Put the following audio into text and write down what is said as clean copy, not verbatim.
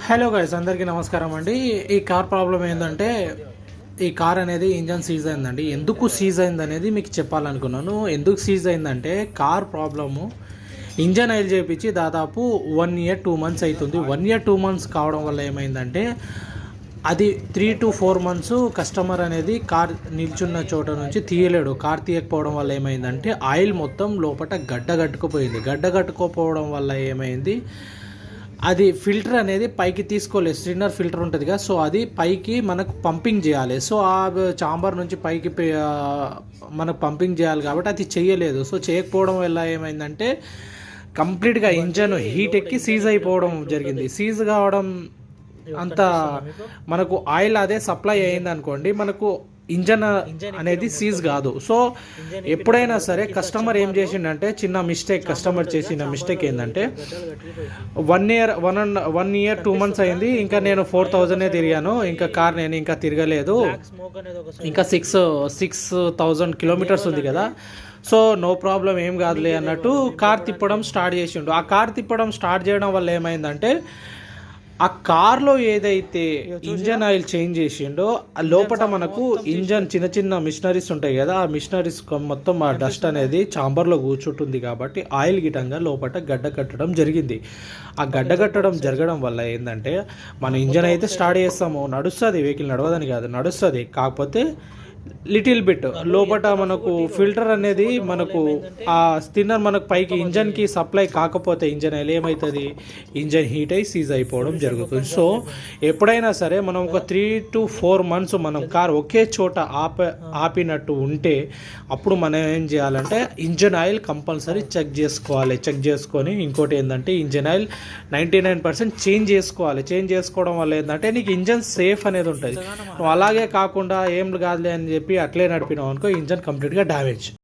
Hello guys, అందరికీ నమస్కారం అండి. ఈ కార్ ప్రాబ్లం ఏంటంటే, ఈ కార్ అనేది ఇంజన్ సీజ్ అయిందండి. ఎందుకు సీజ్ అయింది అనేది మీకు చెప్పాలనుకున్నాను. ఎందుకు సీజ్ అయిందంటే, కార్ ప్రాబ్లము ఇంజన్ ఆయిల్ చేయించి దాదాపు 1 year 2 months అవుతుంది. 1 year 2 months కావడం వల్ల ఏమైందంటే, అది 3 to 4 months కస్టమర్ అనేది కార్ నిల్చున్న చోట నుంచి తీయలేడు. కార్ తీయకపోవడం వల్ల ఏమైందంటే, ఆయిల్ మొత్తం లోపల గడ్డగట్టుకుపోయింది. గడ్డగట్టుకోపోవడం వల్ల ఏమైంది, అది ఫిల్టర్ అనేది పైకి తీసుకోలేదు. స్ట్రిన్నర్ ఫిల్టర్ ఉంటుంది కదా, సో అది పైకి మనకు పంపింగ్ చేయాలి. సో ఆ చాంబర్ నుంచి పైకి మనకు పంపింగ్ చేయాలి కాబట్టి అది చేయలేదు. సో చేయకపోవడం వల్ల ఏమైందంటే, కంప్లీట్గా ఇంజన్ హీట్ ఎక్కి సీజ్ అయిపోవడం జరిగింది. సీజ్ కావడం అంత మనకు ఆయిల్ అదే సప్లై అయింది అనుకోండి, మనకు ఇంజన్ అనేది సీజ్ కాదు. సో ఎప్పుడైనా సరే కస్టమర్ ఏం చేసిండంటే, చిన్న మిస్టేక్ కస్టమర్ చేసిన మిస్టేక్ ఏంటంటే, 1 year 2 months అయింది, ఇంకా నేను 4,000 తిరిగాను, ఇంకా కార్ నేను ఇంకా తిరగలేదు, ఇంకా 6,000 kilometers ఉంది కదా, సో నో ప్రాబ్లం, ఏం కాదులే అన్నట్టు కార్ తిప్పడం స్టార్ట్ చేసిండు. ఆ కార్ తిప్పడం స్టార్ట్ చేయడం వల్ల ఏమైందంటే, ఆ కార్లో ఏదైతే ఇంజన్ ఆయిల్ చేంజ్ చేసిండో లోపల మనకు ఇంజన్ చిన్న చిన్న మిషనరీస్ ఉంటాయి కదా, ఆ మిషనరీస్ మొత్తం ఆ డస్ట్ అనేది చాంబర్లో కూర్చుంటుంది కాబట్టి ఆయిల్ గిటంగా లోపల గడ్డ కట్టడం జరిగింది. ఆ గడ్డ కట్టడం జరగడం వల్ల ఏంటంటే, మన ఇంజన్ అయితే స్టార్ట్ చేస్తాము, నడుస్తుంది, వెహికల్ నడవదని కాదు, నడుస్తుంది, కాకపోతే లిటిల్ బిట్ లోపల మనకు ఫిల్టర్ అనేది మనకు ఆ స్టిన్నర్ మనకు పైకి ఇంజన్కి సప్లై కాకపోతే ఇంజన్ ఆయిల్ ఏమవుతుంది, ఇంజన్ హీట్ అయి సీజ్ అయిపోవడం జరుగుతుంది. సో ఎప్పుడైనా సరే మనం ఒక 3 to 4 months మనం కార్ ఒకే చోట ఆపినట్టు ఉంటే, అప్పుడు మనం ఏం చేయాలంటే ఇంజన్ ఆయిల్ కంపల్సరీ చెక్ చేసుకోవాలి. చెక్ చేసుకొని ఇంకోటి ఏంటంటే, ఇంజన్ ఆయిల్ 99% చేంజ్ చేసుకోవాలి. చేంజ్ చేసుకోవడం వల్ల ఏంటంటే, నీకు ఇంజన్ సేఫ్ అనేది ఉంటుంది. నువ్వు అలాగే కాకుండా ఏం కాదులే అని చెప్పి అట్లే నడిపినావు అనుకో, ఇంజన్ కంప్లీట్గా డ్యామేజ్.